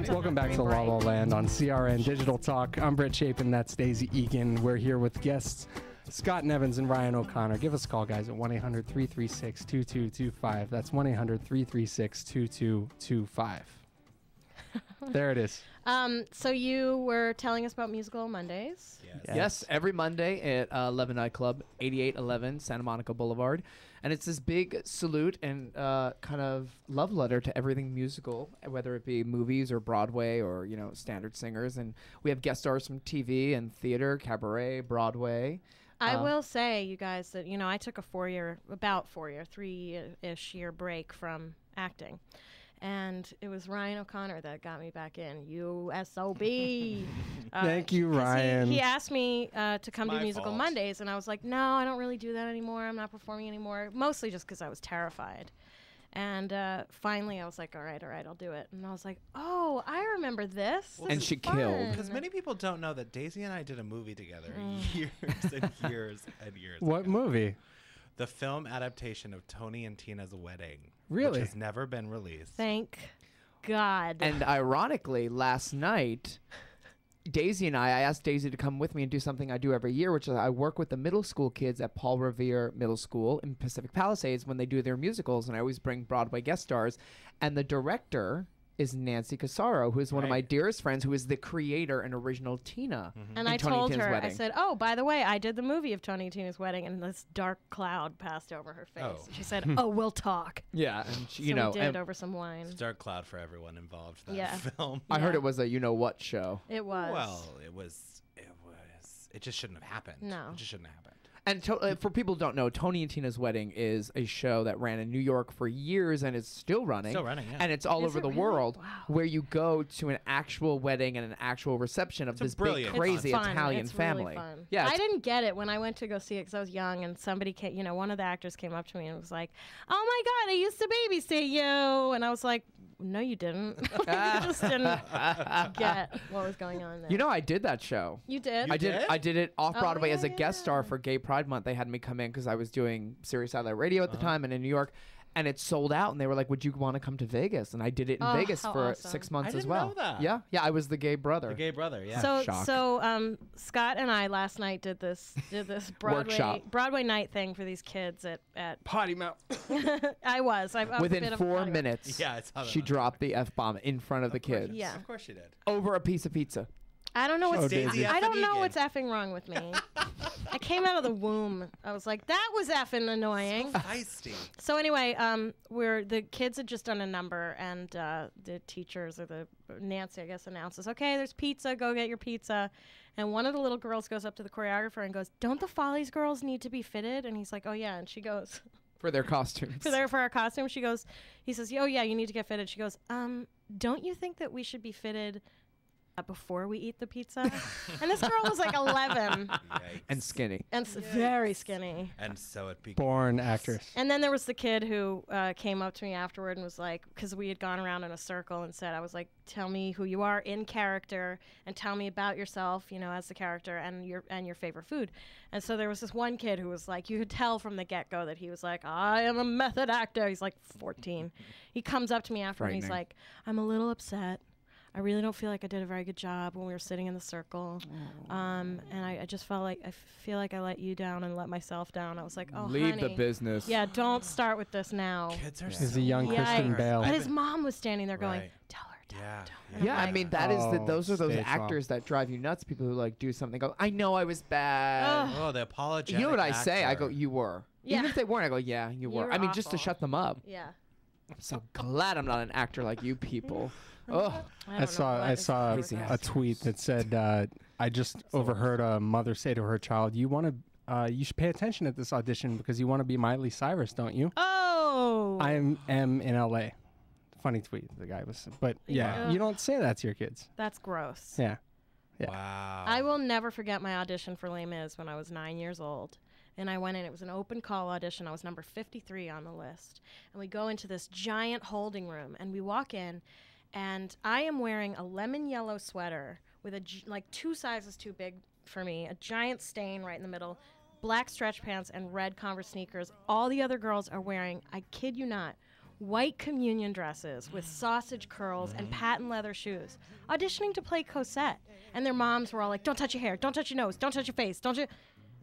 Welcome back to La La Land on CRN Digital Talk. I'm Brett Chapin. That's Daisy Egan. We're here with guests Scott Nevins and Ryan O'Connor. Give us a call, guys, at 1-800-336-2225. That's 1-800-336-2225. There it is. So you were telling us about Musical Mondays. Yes, every Monday at 11 Nightclub, 8811 Santa Monica Boulevard. And it's this big salute and kind of love letter to everything musical, whether it be movies or Broadway or, you know, standard singers. And we have guest stars from TV and theater, cabaret, Broadway. I will say, you guys, that, you know, I took a 3-ish year break from acting. And it was Ryan O'Connor that got me back in. USOB. Thank you, Ryan. He asked me to come to Musical Mondays, and I was like, no, I don't really do that anymore. I'm not performing anymore. Mostly just because I was terrified. And finally, I was like, all right, I'll do it. And I was like, oh, I remember this. And she killed. Because many people don't know that Daisy and I did a movie together years and years and years What ago. movie? The film adaptation of Tony and Tina's Wedding. Really? Which has never been released. Thank God. And ironically, last night, Daisy and I asked Daisy to come with me and do something I do every year, which is I work with the middle school kids at Paul Revere Middle School in Pacific Palisades when they do their musicals, and I always bring Broadway guest stars. And the director is Nancy Casaro, who is one of my dearest friends, who is the creator and original Tina. And I told her, I said, oh, by the way, I did the movie of Tony and Tina's Wedding, and this dark cloud passed over her face. Oh. She said, oh, we'll talk. Yeah, and she, So you know, we did over some wine. It's a dark cloud for everyone involved in that Yeah. film. I heard it was a you-know-what show. It was. Well, it just shouldn't have happened. No. It just shouldn't have happened. And for people who don't know, Tony and Tina's Wedding is a show that ran in New York for years and is still running. Still running, yeah. And it's all Is over it the really? world, Wow. where you go to an actual wedding and an actual reception of It's a this big, brilliant crazy It's fun. Italian It's family. Really fun. Yeah, I it's- didn't get it when I went to go see it because I was young, and somebody came, you know, one of the actors came up to me and was like, "Oh my God, I used to babysit you," and I was like, "No, you didn't." I just didn't get what was going on there. You know, I did that show. You did. I did it off Broadway yeah, as a guest star for Gay Pride Month. They had me come in because I was doing Sirius Satellite Radio at the time and in New York, and it sold out. And they were like, "Would you want to come to Vegas?" And I did it in Vegas how for awesome. 6 months I as didn't well. know that. Yeah, I was the gay brother. The gay brother, yeah. Shock. So Scott and I last night did this Workshop. Broadway night thing for these kids at Potty mouth. I was a bit Within of 4 potty mouth. minutes, Yeah, I saw that she on dropped the F-bomb in front of the kids. Yeah. Of course she did. Over a piece of pizza. I don't know what's Daisy I don't know effing what's effing wrong with me. I came out of the womb. I was like, that was effing annoying. Feisty. So anyway, the kids had just done a number, and the teachers, or Nancy, I guess, announces, okay, there's pizza, go get your pizza. And one of the little girls goes up to the choreographer and goes, don't the Follies girls need to be fitted? And he's like, oh yeah. And she goes, For their costumes. for our costume, he says, oh yeah, you need to get fitted. She goes, don't you think that we should be fitted before we eat the pizza? And this girl was like 11 Yikes. And skinny. and very skinny. And so it became. Born actress. And then there was the kid who came up to me afterward and was like, because we had gone around in a circle and said, I was like, tell me who you are in character and tell me about yourself, you know, as the character and your favorite food. And so there was this one kid who was like, you could tell from the get-go that he was like, I am a method actor. He's like 14. He comes up to me after and he's Frightening. like, I'm a little upset. I really don't feel like I did a very good job when we were sitting in the circle. And I just felt like, I feel like I let you down and let myself down. I was like, oh, Leave honey. the business. Yeah, don't start with this now. Kids are He's so a young Yeah, Christian Bale. But his mom was standing there going, Right. tell her, tell Yeah. her, tell her. Yeah. Yeah, I mean, that is Oh, those are those stage actors that drive you nuts. People who like do something, go, I know I was bad. Oh, the apologetic. You know what I say? I actor. go, you were. Yeah. Even if they weren't, I go, yeah, you were. were I mean, just to awful. shut them up. Yeah. I'm so glad I'm not an actor like you people. Oh, I saw Crazy a ass. tweet that said, I just overheard a mother say to her child, you should pay attention at this audition because you want to be Miley Cyrus, don't you? Oh. I am in LA. Funny tweet the guy was, but yeah, Yeah. you don't say that to your kids. That's gross. Yeah. Wow. I will never forget my audition for Les Mis when I was 9 years old. And I went in, it was an open call audition. I was number 53 on the list. And we go into this giant holding room and we walk in and I am wearing a lemon yellow sweater with like 2 sizes too big for me, a giant stain right in the middle, black stretch pants and red Converse sneakers. All the other girls are wearing, I kid you not, white communion dresses with sausage curls and patent leather shoes, auditioning to play Cosette. And their moms were all like, don't touch your hair, don't touch your nose, don't touch your face, don't you...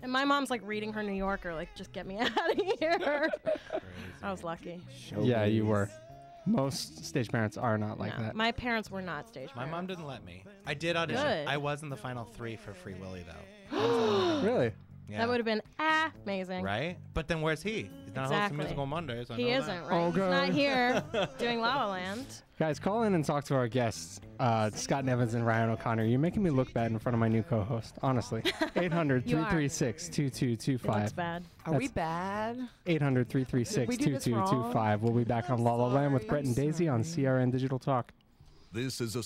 And my mom's like reading her New Yorker, like, just get me out of here. I was lucky. Yeah, you were. Most stage parents are not like No, that. my parents were not stage My parents. mom didn't let me. I did audition. Good. I was in the final 3 for Free Willy though. Really? Yeah. That would have been amazing. Right? But then where's he? He's not hosting Exactly. Musical Mondays. I He know that. isn't, right? Oh, He's not God. here doing La La Land. Guys, call in and talk to our guests, Scott Nevins and Ryan O'Connor. You're making me look bad in front of my new co-host, honestly. 800-336-2225. It looks bad. Are we bad? 800-336-2225. We'll be back on La La Land with Brett and Daisy on CRN Digital Talk. This is a